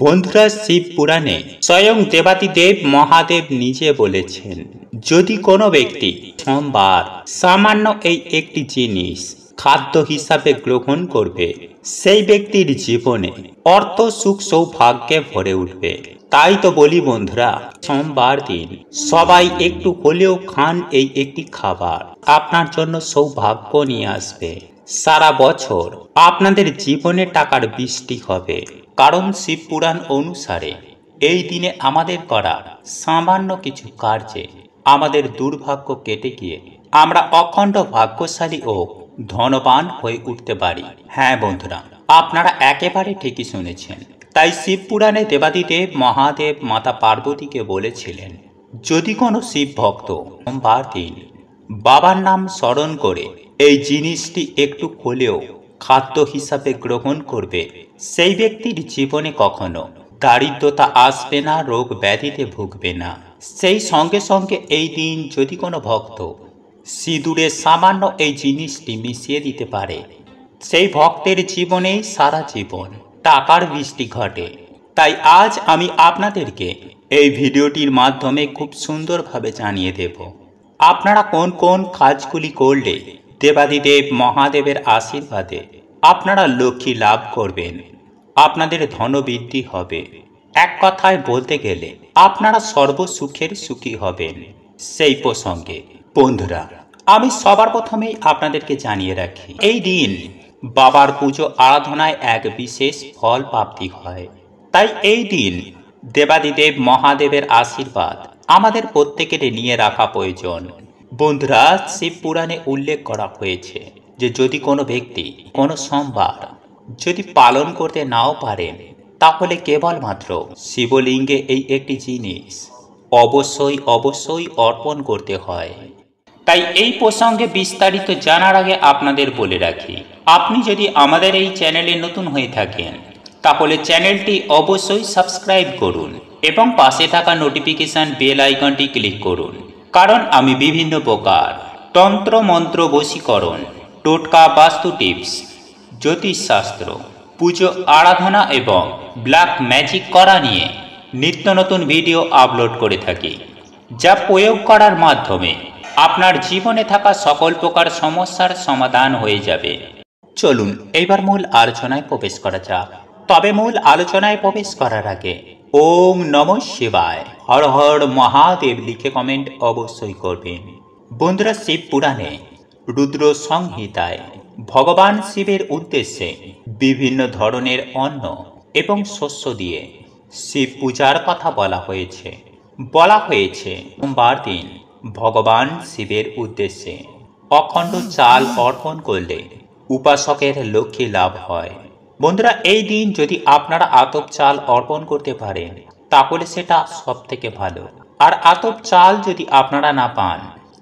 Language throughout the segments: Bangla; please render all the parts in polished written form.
বন্ধুরা, শিব পুরাণে স্বয়ং দেবাদিদেব মহাদেব নিজে বলেছেন, যদি কোনো ব্যক্তি সোমবার সামান্য এই একটি জিনিস খাদ্য হিসাবে গ্রহণ করবে, সেই ব্যক্তির জীবনে অর্থ সুখ সৌভাগ্যে ভরে উঠবে। তাই তো বলি বন্ধুরা, সোমবার দিন সবাই একটু হলেও খান এই একটি খাবার, আপনার জন্য সৌভাগ্য নিয়ে আসবে। সারা বছর আপনাদের জীবনে টাকার বৃষ্টি হবে। কারণ শিব পুরাণ অনুসারে এই দিনে আমাদের করা সামান্য কিছু কার্যে আমাদের দুর্ভাগ্য কেটে গিয়ে আমরা অখণ্ড ভাগ্যশালী ও ধনবান হয়ে উঠতে পারি। হ্যাঁ বন্ধুরা, আপনারা একেবারে ঠিকই শুনেছেন। তাই শিব পুরাণে দেবাদিদেব মহাদেব মাতা পার্বতীকে বলেছিলেন, যদি কোনো শিব ভক্ত সোমবার দিন বাবার নাম স্মরণ করে এই জিনিসটি একটু হলেও খাদ্য হিসাবে গ্রহণ করবে, সেই ব্যক্তির জীবনে কখনো দারিদ্রতা আসবে না, রোগ ব্যাধিতে ভুগবে না। সেই সঙ্গে সঙ্গে এই দিন যদি কোনো ভক্ত সিঁদুরে সামান্য এই জিনিসটি মিশিয়ে দিতে পারে, সেই ভক্তের জীবনেই সারা জীবন টাকার বৃষ্টি ঘটে। তাই আজ আমি আপনাদেরকে এই ভিডিওটির মাধ্যমে খুব সুন্দরভাবে জানিয়ে দেব, আপনারা কোন কোন কাজগুলি করলে দেবাদিদেব মহাদেবের আশীর্বাদে আপনারা লক্ষ্মী লাভ করবেন, আপনাদের ধনবৃদ্ধি হবে। এক কথায় বলতে গেলে আপনারা সর্বসুখের সুখী হবেন। সেই প্রসঙ্গে বন্ধুরা, আমি সবার প্রথমেই আপনাদেরকে জানিয়ে রাখি, এই দিন বাবার পুজো আরাধনায় এক বিশেষ ফল প্রাপ্তি হয়। তাই এই দিন দেবাদিদেব মহাদেবের আশীর্বাদ আমাদের প্রত্যেকের নিয়ে রাখা প্রয়োজন। বন্ধুরা, শিব পুরাণে উল্লেখ করা হয়েছে যে যদি কোনো ব্যক্তি কোনো সোমবার যদি পালন করতে নাও পারেন, তাহলে কেবলমাত্র শিবলিঙ্গে এই একটি জিনিস অবশ্যই অর্পণ করতে হয়। তাই এই প্রসঙ্গে বিস্তারিত জানার আগে আপনাদের বলে রাখি, আপনি যদি আমাদের এই চ্যানেলে নতুন হয়ে থাকেন, তাহলে চ্যানেলটি অবশ্যই সাবস্ক্রাইব করুন এবং পাশে থাকা নোটিফিকেশন বেল আইকনটি ক্লিক করুন। কারণ আমি বিভিন্ন প্রকার তন্ত্র মন্ত্র, বশীকরণ, টোটকা, বাস্তু টিপস, জ্যোতিষশাস্ত্র, পুজো আরাধনা এবং ব্ল্যাক ম্যাজিক করা নিয়ে নিত্য নতুন ভিডিও আপলোড করে থাকি, যা প্রয়োগ করার মাধ্যমে আপনার জীবনে থাকা সকল প্রকার সমস্যার সমাধান হয়ে যাবে। চলুন এইবার মূল আলোচনায় প্রবেশ করা যাক। তবে মূল আলোচনায় প্রবেশ করার আগে ওম নমঃ শিবায়, হর হর মহাদেব লিখে কমেন্ট অবশ্যই করবেন। বন্ধুরা, শিব পুরাণে রুদ্র সংহিতায় ভগবান শিবের উদ্দেশ্যে বিভিন্ন ধরনের অন্ন এবং শস্য দিয়ে শিব পূজার কথা বলা হয়েছে। সোমবার দিন ভগবান শিবের উদ্দেশ্যে অখণ্ড চাল অর্পণ করলে উপাসকের লক্ষ্মী লাভ হয়। বন্ধুরা, এই দিন যদি আপনারা আতপ চাল অর্পণ করতে পারেন, তাহলে সেটা সব থেকে ভালো। আর আতপ চাল যদি আপনারা না পান,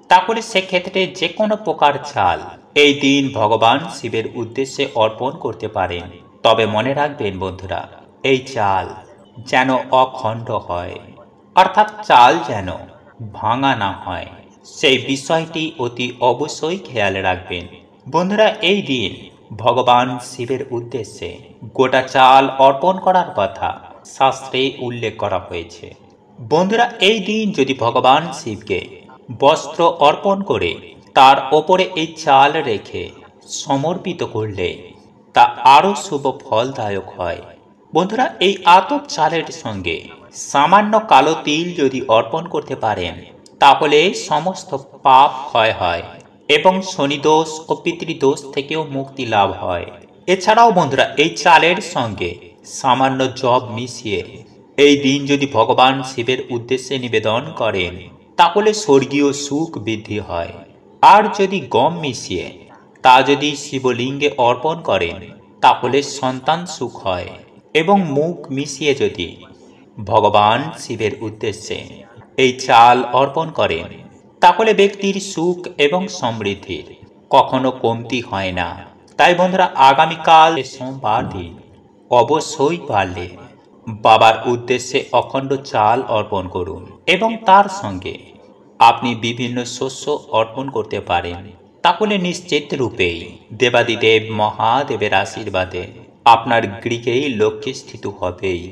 তাহলে সেক্ষেত্রে যে কোনো প্রকার চাল এই দিন ভগবান শিবের উদ্দেশ্যে অর্পণ করতে পারেন। তবে মনে রাখবেন বন্ধুরা, এই চাল যেন অখণ্ড হয়, অর্থাৎ চাল যেন ভাঙা না হয়, সেই বিষয়টি অতি অবশ্যই খেয়াল রাখবেন। বন্ধুরা, এই দিন ভগবান শিবের উদ্দেশ্যে গোটা চাল অর্পণ করার কথা শাস্ত্রে উল্লেখ করা হয়েছে। বন্ধুরা, এই দিন যদি ভগবান শিবকে বস্ত্র অর্পণ করে তার ওপরে এই চাল রেখে সমর্পিত করলে তা আরও শুভ ফলদায়ক হয়। বন্ধুরা, এই আতপ চালের সঙ্গে সামান্য কালো তিল যদি অর্পণ করতে পারেন, তাহলে সমস্ত পাপ ক্ষয় হয় এবং শনিদোষ ও পিতৃদোষ থেকেও মুক্তি লাভ হয়। এছাড়াও বন্ধুরা, এই চালের সঙ্গে সামান্য জব মিশিয়ে এই দিন যদি ভগবান শিবের উদ্দেশ্যে নিবেদন করেন, তাহলে স্বর্গীয় সুখ বৃদ্ধি হয়। আর যদি গম মিশিয়ে তা যদি শিবলিঙ্গে অর্পণ করেন, তাহলে সন্তান সুখ হয়। এবং মুখ মিশিয়ে যদি ভগবান শিবের উদ্দেশ্যে এই চাল অর্পণ করেন, তাহলে ব্যক্তির সুখ এবং সমৃদ্ধির কখনো কমতি হয় না। তাই বন্ধুরা, আগামীকাল সোমবার দিন অবশ্যই পারলে বাবার উদ্দেশ্যে অখণ্ড চাল অর্পণ করুন এবং তার সঙ্গে আপনি বিভিন্ন শস্য অর্পণ করতে পারেন। তাহলে নিশ্চিত রূপেই দেবাদিদেব মহাদেবের আশীর্বাদে আপনার গৃহেই লক্ষ্মী স্থিত হবেই।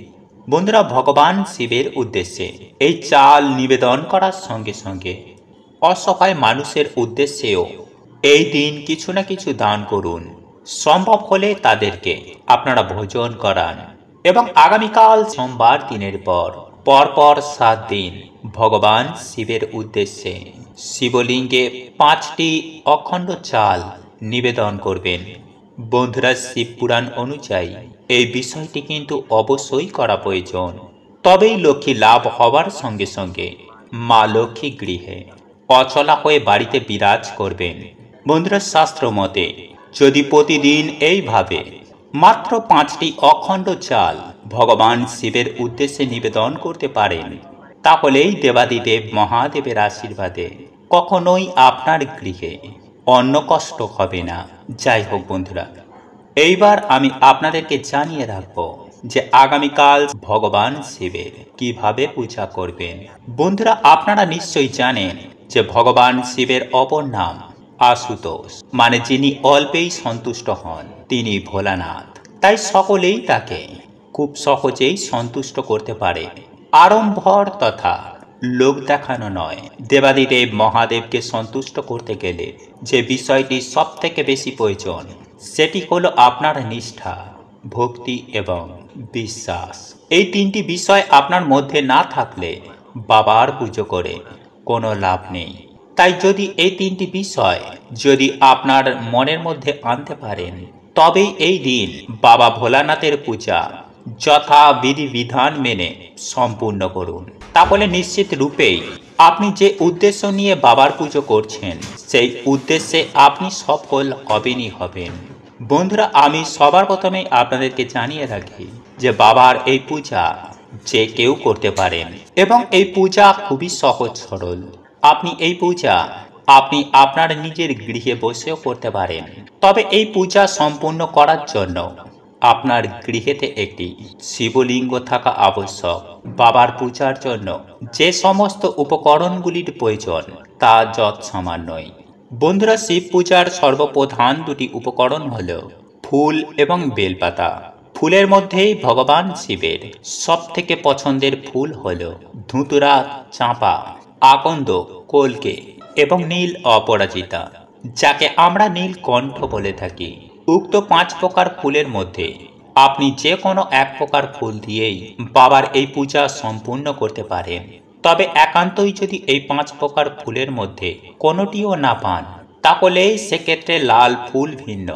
বন্ধুরা, ভগবান শিবের উদ্দেশ্যে এই চাল নিবেদন করার সঙ্গে সঙ্গে অসহায় মানুষের উদ্দেশ্যেও এই দিন কিছু না কিছু দান করুন। সম্ভব হলে তাদেরকে আপনারা ভোজন করান এবং আগামীকাল সোমবার দিনের পর পরপর 7 দিন ভগবান শিবের উদ্দেশ্যে শিবলিঙ্গে 5টি অখণ্ড চাল নিবেদন করবেন। বন্ধুরা, শিব পুরাণ অনুযায়ী এই বিষয়টি কিন্তু অবশ্যই করা প্রয়োজন। তবেই লক্ষ্মী লাভ হওয়ার সঙ্গে সঙ্গে মা লক্ষ্মী গৃহে অচলা হয়ে বাড়িতে বিরাজ করবেন। বন্ধুরা, শাস্ত্র মতে যদি প্রতিদিন এইভাবে মাত্র 5টি অখণ্ড চাল ভগবান শিবের উদ্দেশ্যে নিবেদন করতে পারেন, তাহলেই দেবাদিদেব মহাদেবের আশীর্বাদে কখনোই আপনার গৃহে অন্ন কষ্ট হবে না। যাই হোক বন্ধুরা, এইবার আমি আপনাদেরকে জানিয়ে রাখবো যে আগামীকাল ভগবান শিবের কিভাবে পূজা করবেন। বন্ধুরা, আপনারা নিশ্চয়ই জানেন যে ভগবান শিবের অপর নাম আশুতোষ, মানে যিনি অল্পেই সন্তুষ্ট হন তিনি ভোলানাথ। তাই সকলেই তাকে খুব সহজেই সন্তুষ্ট করতে পারে। আড়ম্বর তথা লোক দেখানো নয়, দেবাদিদেব মহাদেবকে সন্তুষ্ট করতে গেলে যে বিষয়টি সব থেকে বেশি প্রয়োজন সেটি হলো আপনার নিষ্ঠা, ভক্তি এবং বিশ্বাস। এই 3টি বিষয় আপনার মধ্যে না থাকলে বাবার পুজো করে কোনো লাভ নেই। তাই যদি এই 3টি বিষয় যদি আপনার মনের মধ্যে আনতে পারেন, তবেই এই দিন বাবা ভোলানাথের পূজা যথা বিধি বিধান মেনে সম্পূর্ণ করুন। তাহলে নিশ্চিত রূপেই আপনি যে উদ্দেশ্য নিয়ে বাবার পুজো করছেন সেই উদ্দেশ্যে আপনি সফল হবেনই হবেন। বন্ধুরা, আমি সবার প্রথমে আপনাদেরকে জানিয়ে রাখি যে বাবার এই পূজা যে কেউ করতে পারেন এবং এই পূজা খুবই সহজ সরল। আপনি এই পূজা আপনি আপনার নিজের গৃহে বসেও করতে পারেন। তবে এই পূজা সম্পূর্ণ করার জন্য আপনার গৃহেতে একটি শিবলিঙ্গ থাকা আবশ্যক। বাবার পূজার জন্য যে সমস্ত উপকরণগুলির প্রয়োজন তা যৎসামান্যই। বন্ধুরা, শিব পূজার সর্বপ্রধান 2টি উপকরণ হল ফুল এবং বেলপাতা। ফুলের মধ্যেই ভগবান শিবের সব থেকে পছন্দের ফুল হল ধুতুরা, চাঁপা, আকন্দ, কলকে এবং নীল অপরাজিতা, যাকে আমরা নীলকণ্ঠ বলে থাকি। উক্ত 5 প্রকার ফুলের মধ্যে আপনি যে কোনো এক প্রকার ফুল দিয়েই বাবার এই পূজা সম্পূর্ণ করতে পারেন। তবে একান্তই যদি এই 5 প্রকার ফুলের মধ্যে কোনোটিও না পান, তাহলে সেক্ষেত্রে লাল ফুল ভিন্ন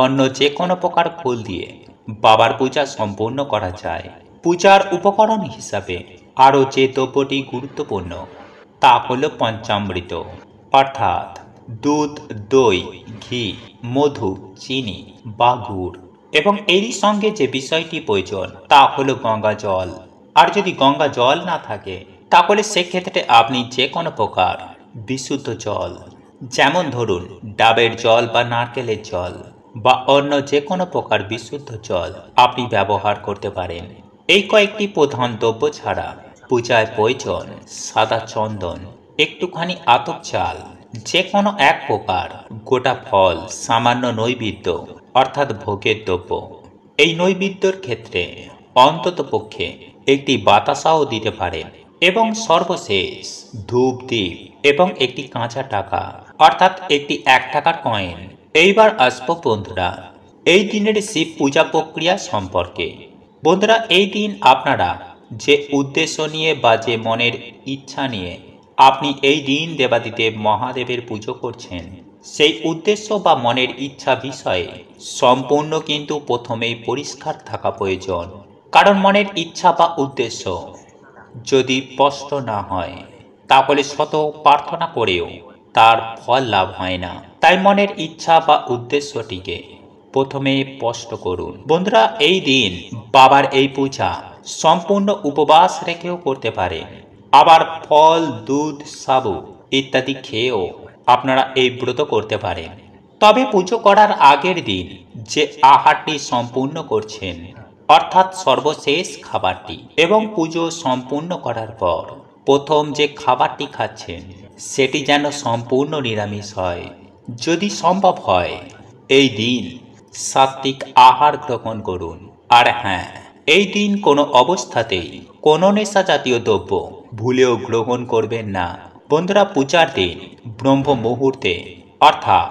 অন্য যে কোনো প্রকার ফুল দিয়ে বাবার পূজা সম্পূর্ণ করা যায়। পূজার উপকরণ হিসাবে আরও যে দ্রব্যটি গুরুত্বপূর্ণ তা হল পঞ্চামৃত, অর্থাৎ দুধ, দই, ঘি, মধু, চিনি বা গুড়। এবং এরই সঙ্গে যে বিষয়টি প্রয়োজন তা হলো গঙ্গা জল। আর যদি গঙ্গা জল না থাকে তাহলে সেক্ষেত্রে আপনি যে কোনো প্রকার বিশুদ্ধ জল, যেমন ধরুন ডাবের জল বা নারকেলের জল বা অন্য যে কোনো প্রকার বিশুদ্ধ জল আপনি ব্যবহার করতে পারেন। এই কয়েকটি প্রধান দ্রব্য ছাড়া পূজায় প্রয়োজন সাদা চন্দন, একটুখানি আতপ চাল, যে কোনো এক প্রকার গোটা ফল, সামান্য নৈবেদ্য অর্থাৎ ভোগের দ্রব্য। এই নৈবেদ্যর ক্ষেত্রে অন্তত পক্ষে একটি বাতাসাও দিতে পারেন এবং সর্বশেষ ধূপ, দ্বীপ এবং একটি কাঁচা টাকা অর্থাৎ একটি 1 টাকার কয়েন। এইবার আসবো বন্ধুরা এই দিনের শিব পূজা প্রক্রিয়া সম্পর্কে। বন্ধুরা, এই দিন আপনারা যে উদ্দেশ্য নিয়ে বা যে মনের ইচ্ছা নিয়ে আপনি এই দিন দেবাদিদেব মহাদেবের পুজো করছেন, সেই উদ্দেশ্য বা মনের ইচ্ছা বিষয়ে সম্পূর্ণ কিন্তু প্রথমেই পরিষ্কার থাকা প্রয়োজন। কারণ মনের ইচ্ছা বা উদ্দেশ্য যদি স্পষ্ট না হয় তাহলে শত প্রার্থনা করেও তার ফল লাভ হয় না। তাই মনের ইচ্ছা বা উদ্দেশ্যটিকে প্রথমে স্পষ্ট করুন। বন্ধুরা, এই দিন বাবার এই পূজা সম্পূর্ণ উপবাস রেখেও করতে পারেন। আবার ফল, দুধ, সাবু ইত্যাদি খেয়েও আপনারা এই ব্রত করতে পারেন। তবে পুজো করার আগের দিন যে আহারটি সম্পূর্ণ করছেন অর্থাৎ সর্বশেষ খাবারটি এবং পুজো সম্পূর্ণ করার পর প্রথম যে খাবারটি খাচ্ছেন সেটি যেন সম্পূর্ণ নিরামিষ হয়। যদি সম্ভব হয় এই দিন সাত্ত্বিক আহার গ্রহণ করুন। আর হ্যাঁ, এই দিন কোনো অবস্থাতেই কোনো নেশা জাতীয় দ্রব্য ভুলেও গ্রহণ করবেন না। বন্ধুরা, পূজার দিন ব্রহ্ম মুহূর্তে অর্থাৎ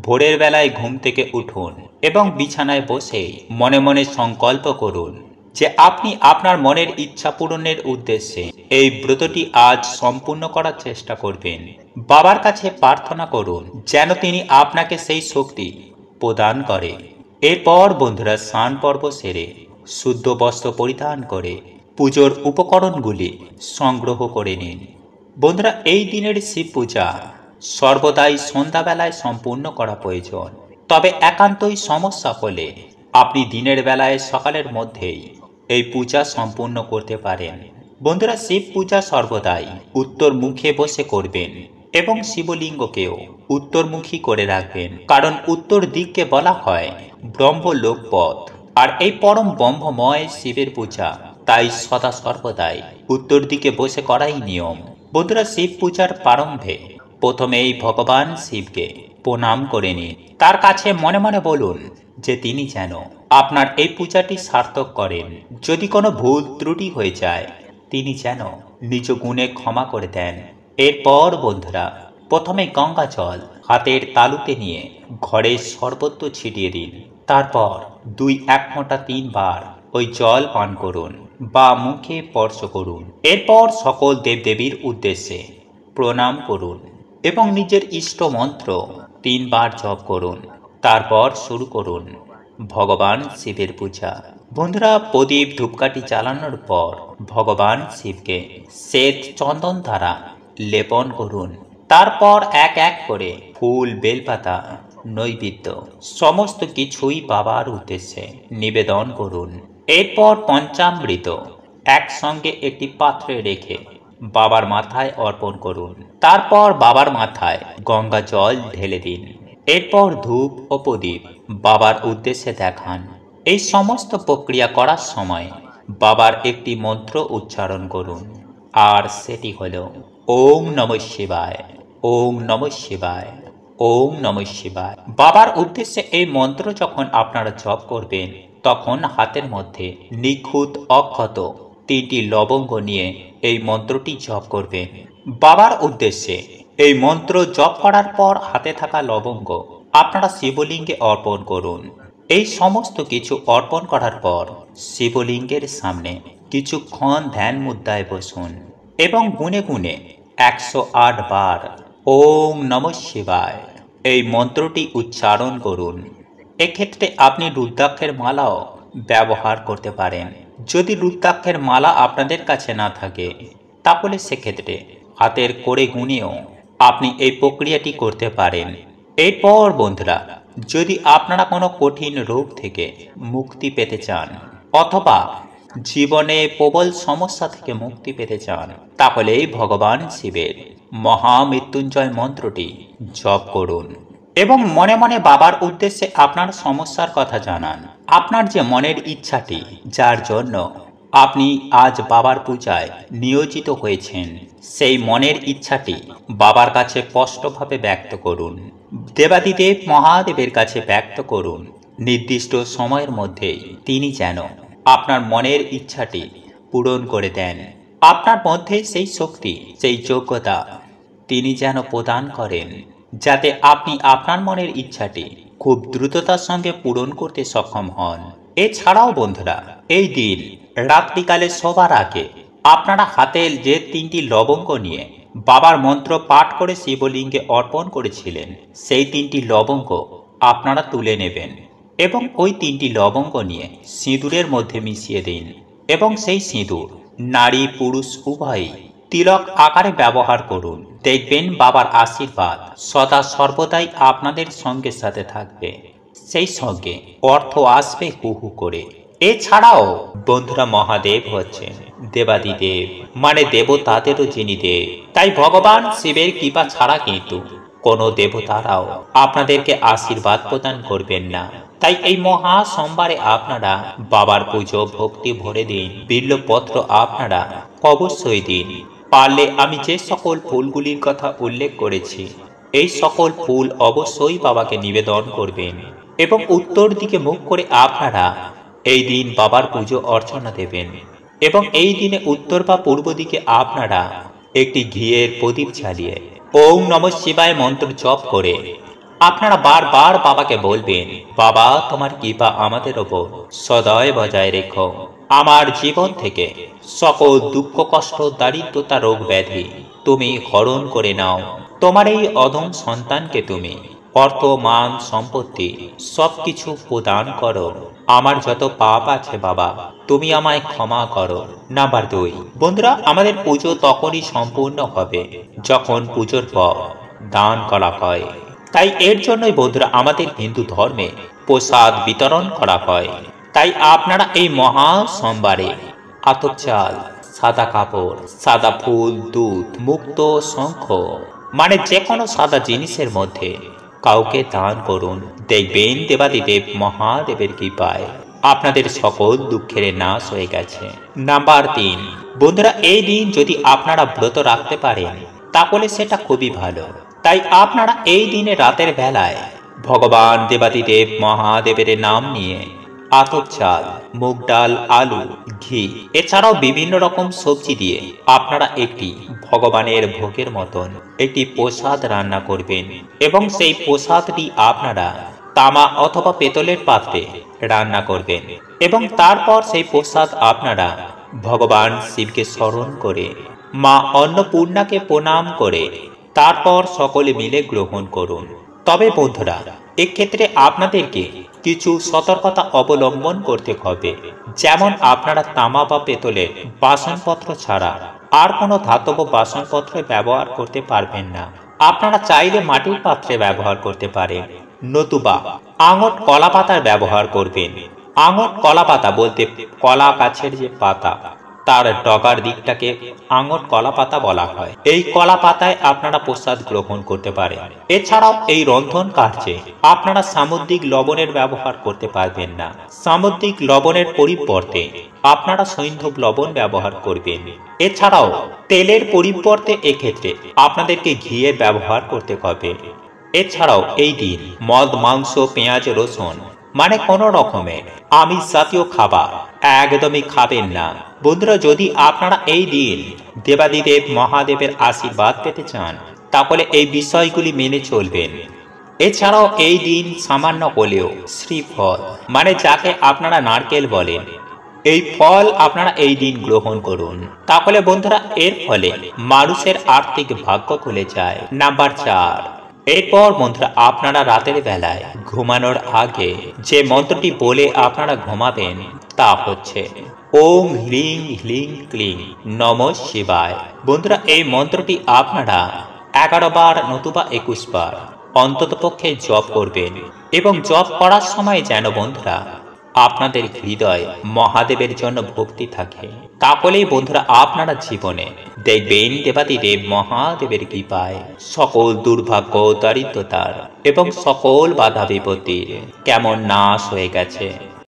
ভোরের বেলায় ঘুম থেকে উঠুন এবং বিছানায় বসে মনে মনে সংকল্প করুন যে আপনি আপনার মনের ইচ্ছা পূরণের উদ্দেশ্যে এই ব্রতটি আজ সম্পূর্ণ করার চেষ্টা করবেন। বাবার কাছে প্রার্থনা করুন যেন তিনি আপনাকে সেই শক্তি প্রদান করে। এরপর বন্ধুরা, স্নান পর্ব সেরে শুদ্ধ বস্ত্র পরিধান করে পুজোর উপকরণগুলি সংগ্রহ করে নিন। বন্ধুরা, এই দিনের শিব পূজা সর্বদাই সন্ধ্যাবেলায় সম্পূর্ণ করা প্রয়োজন। তবে একান্তই সমস্যা হলে আপনি দিনের বেলায় সকালের মধ্যেই এই পূজা সম্পূর্ণ করতে পারেন। বন্ধুরা, শিব পূজা সর্বদাই উত্তর মুখে বসে করবেন এবং শিবলিঙ্গকেও উত্তরমুখী করে রাখবেন, কারণ উত্তর দিককে বলা হয় ব্রহ্মলোক পথ। আর এই পরম ব্রহ্মময় শিবের পূজা তাই সদা সর্বদাই উত্তর দিকে বসে করাই নিয়ম। বন্ধুরা, শিব পূজার প্রারম্ভে প্রথমেই ভগবান শিবকে প্রণাম করে নিন। তার কাছে মনে মনে বলুন যে তিনি যেন আপনার এই পূজাটি সার্থক করেন। যদি কোনো ভুল ত্রুটি হয়ে যায় তিনি যেন নিজ গুণে ক্ষমা করে দেন। এরপর বন্ধুরা, প্রথমে গঙ্গা জল হাতের তালুতে নিয়ে ঘরে সর্বত্র ছিটিয়ে দিন। তারপর 2-1 ফোঁটা 3 বার ওই জল পান করুন বা মুখে স্পর্শ করুন। এরপর সকল দেবদেবীর উদ্দেশ্যে প্রণাম করুন এবং নিজের ইষ্ট মন্ত্র 3 বার জপ করুন। তারপর শুরু করুন ভগবান শিবের পূজা। বন্ধুরা, প্রদীপ ধূপকাঠি জ্বালানোর পর ভগবান শিবকে শ্বেত চন্দন দ্বারা লেপন করুন। তারপর এক এক করে ফুল, বেলপাতা, নৈবেদ্য সমস্ত কিছুই বাবার উদ্দেশ্যে নিবেদন করুন। এরপর পঞ্চামৃত একসঙ্গে একটি পাত্রে রেখে বাবার মাথায় অর্পণ করুন। তারপর বাবার মাথায় গঙ্গা জল ঢেলে দিন। এরপর ধূপ ও প্রদীপ বাবার উদ্দেশ্যে দেখান। এই সমস্ত প্রক্রিয়া করার সময় বাবার একটি মন্ত্র উচ্চারণ করুন, আর সেটি হল ওম নমঃ শিবায়, ওম নমঃ শিবায়, ওম নমঃ শিবায়। বাবার উদ্দেশ্যে এই মন্ত্র যখন আপনারা জপ করবেন তখন হাতের মধ্যে নিখুঁত অক্ষত 3টি লবঙ্গ নিয়ে এই মন্ত্রটি জপ করবেন। বাবার উদ্দেশ্যে এই মন্ত্র জপ করার পর হাতে থাকা লবঙ্গ আপনারা শিবলিঙ্গে অর্পণ করুন। এই সমস্ত কিছু অর্পণ করার পর শিবলিঙ্গের সামনে কিছুক্ষণ ধ্যান মুদ্রায় বসুন এবং গুনে গুনে 108 বার ওম নমঃ শিবায় এই মন্ত্রটি উচ্চারণ করুন। এক্ষেত্রে আপনি রুদ্রাক্ষের মালাও ব্যবহার করতে পারেন। যদি রুদ্রাক্ষের মালা আপনাদের কাছে না থাকে তাহলে সেক্ষেত্রে হাতের করে গুনেও আপনি এই প্রক্রিয়াটি করতে পারেন। এরপর বন্ধুরা, যদি আপনারা কোনো কঠিন রোগ থেকে মুক্তি পেতে চান অথবা জীবনে প্রবল সমস্যা থেকে মুক্তি পেতে চান তাহলে ভগবান শিবের মহামৃত্যুঞ্জয় মন্ত্রটি জপ করুন এবং মনে মনে বাবার উদ্দেশ্যে আপনার সমস্যার কথা জানান। আপনার যে মনের ইচ্ছাটি যার জন্য আপনি আজ বাবার পূজায় নিয়োজিত হয়েছেন সেই মনের ইচ্ছাটি বাবার কাছে স্পষ্টভাবে ব্যক্ত করুন। দেবাদিদেব মহাদেবের কাছে ব্যক্ত করুন নির্দিষ্ট সময়ের মধ্যেই তিনি যেন আপনার মনের ইচ্ছাটি পূরণ করে দেন। আপনার মধ্যে সেই শক্তি, সেই যোগ্যতা তিনি যেন প্রদান করেন যাতে আপনি আপনার মনের ইচ্ছাটি খুব দ্রুততার সঙ্গে পূরণ করতে সক্ষম হন। এছাড়াও বন্ধুরা, এই দিন রাত্রিকালে শোবার আগে আপনারা হাতে যে 3টি লবঙ্গ নিয়ে বাবার মন্ত্র পাঠ করে শিবলিঙ্গে অর্পণ করেছিলেন সেই 3টি লবঙ্গ আপনারা তুলে নেবেন এবং ওই 3টি লবঙ্গ নিয়ে সিঁদুরের মধ্যে মিশিয়ে দিন এবং সেই সিঁদুর নারী পুরুষ উভয়ই তিলক আকারে ব্যবহার করুন। দেখবেন বাবার আশীর্বাদ সদা সর্বদাই আপনাদের সঙ্গে সাথে থাকবে, সেই সঙ্গে অর্থ আসবে হু হু করে। এছাড়াও বন্ধুরা, মহাদেব হচ্ছেন দেবাদিদেব, মানে দেবতাদেরও যিনি দেব। তাই ভগবান শিবের কৃপা ছাড়া কিন্তু কোনো দেবতারাও আপনাদেরকে আশীর্বাদ প্রদান করবেন না। তাই এই মহা সোমবারে আপনারা বাবার পুজো ভক্তি ভরে দিন। বিল্বপত্র আপনারা অবশ্যই দিন। পারলে আমি যে সকল ফুলগুলির কথা উল্লেখ করেছি এই সকল ফুল অবশ্যই বাবাকে নিবেদন করবেন এবং উত্তর দিকে মুখ করে আপনারা এই দিন বাবার পুজো অর্চনা দেবেন এবং এই দিনে উত্তর বা পূর্ব দিকে আপনারা একটি ঘিয়ের প্রদীপ জ্বালিয়ে ওম নমঃ শিবায় মন্ত্র জপ করে আপনারা বারবার বাবাকে বলবেন, বাবা তোমার কৃপা আমাদের ওপর সদয় বজায় রেখো। আমার জীবন থেকে সকল দুঃখ কষ্ট দারিদ্রতা রোগ ব্যাধি তুমি হরণ করে নাও। তোমার এই অধম সন্তানকে তুমি অর্থ মান সম্পত্তি সবকিছু প্রদান করো। আমার যত পাপ আছে বাবা তুমি আমায় ক্ষমা করো। নাম্বার 2, বন্ধুরা আমাদের পুজো তখনই সম্পূর্ণ হবে যখন পুজোর পর দান করা হয়। তাই এর জন্যই বন্ধুরা আমাদের হিন্দু ধর্মে প্রসাদ বিতরণ করা হয়। তাই আপনারা এই মহা সোমবারে আতপ চাল, সাদা কাপড়, সাদা ফুল, দুধ, মুক্ত, শঙ্খ মানে যে কোনো সাদা জিনিসের মধ্যে কাউকে দান করুন। দেখবেন দেবাদিদেব মহাদেবের কৃপায় আপনাদের সকল দুঃখের নাশ হয়ে গেছে। নাম্বার 3, বন্ধুরা এই দিন যদি আপনারা ব্রত রাখতে পারেন তাহলে সেটা খুবই ভালো। তাই আপনারা এই দিনে রাতের বেলায় ভগবান দেবাদিদেব মহাদেবের নাম নিয়ে আতপ চাল, মুগ ডাল, আলু, ঘি এছাড়াও বিভিন্ন রকম সবজি দিয়ে আপনারা একটি ভগবানের ভোগের মতন একটি প্রসাদ রান্না করবেন এবং সেই প্রসাদটি আপনারা তামা অথবা পেতলের পাত্রে রান্না করবেন এবং তারপর সেই প্রসাদ আপনারা ভগবান শিবকে স্মরণ করে মা অন্নপূর্ণাকে প্রণাম করে তারপর সকলে মিলে গ্রহণ করুন। তবে বন্ধুরা এক্ষেত্রে আপনাদেরকে কিছু সতর্কতা অবলম্বন করতে হবে। যেমন আপনারা তামা বা পেতলের বাসনপত্র ছাড়া আর কোনো ধাতব বাসনপত্র ব্যবহার করতে পারবেন না। আপনারা চাইলে মাটির পাত্রে ব্যবহার করতে পারেন, নতুবা আঙট কলা পাতার ব্যবহার করবেন। আঙট কলা পাতা বলতে কলা গাছের যে পাতা তার ডগার দিকটাকে আঙট কলা পাতা বলা হয়। এই কলা পাতায় আপনারা প্রসাদ গ্রহণ করতে পারেন। এছাড়াও এই রন্ধন কার্যে আপনারা সামুদ্রিক লবণের ব্যবহার করতে পারবেন না। সামুদ্রিক লবণের পরিবর্তে আপনারা সৈন্ধব লবণ ব্যবহার করবেন। এছাড়াও তেলের পরিবর্তে এক্ষেত্রে আপনাদেরকে ঘিয়ের ব্যবহার করতে হবে। এছাড়াও এই দিন মদ, মাংস, পেঁয়াজ, রসুন মানে কোন রকমের আমিষ জাতীয় খাবার একদমই খাবেন না। বন্ধুরা যদি আপনারা এই দিন দেবাদিদেব মহাদেবের আশীর্বাদ পেতে চান তাহলে এই বিষয়গুলি মেনে চলবেন। এছাড়াও এই দিন সামান্য হলেও শ্রীফল মানে যাকে আপনারা নারকেল বলেন, এই ফল আপনারা এই দিন গ্রহণ করুন। তাহলে বন্ধুরা এর ফলে মানুষের আর্থিক ভাগ্য খুলে যায়। নাম্বার 4, এরপর মন্ত্র আপনারা রাতের বেলায় ঘুমানোর আগে যে মন্ত্রটি বলে আপনারা ঘুমাবেন তা হচ্ছে ওম হ্রিং হ্লিং ক্লিং নমঃ শিবায়। বন্ধুরা এই মন্ত্রটি আপনারা 11 বার নতুবা 21 বার অন্ততপক্ষে জপ করবেন এবং জপ করার সময় যেন বন্ধুরা আপনাদের হৃদয় মহাদেবের জন্য ভক্তি থাকে। তাহলেই বন্ধুরা আপনারা জীবনে দেখবেন দেবাদিদেব মহাদেবের কৃপায় সকল দুর্ভাগ্য দারিদ্রতার এবং সকল বাধা বিপত্তির কেমন নাশ হয়ে গেছে।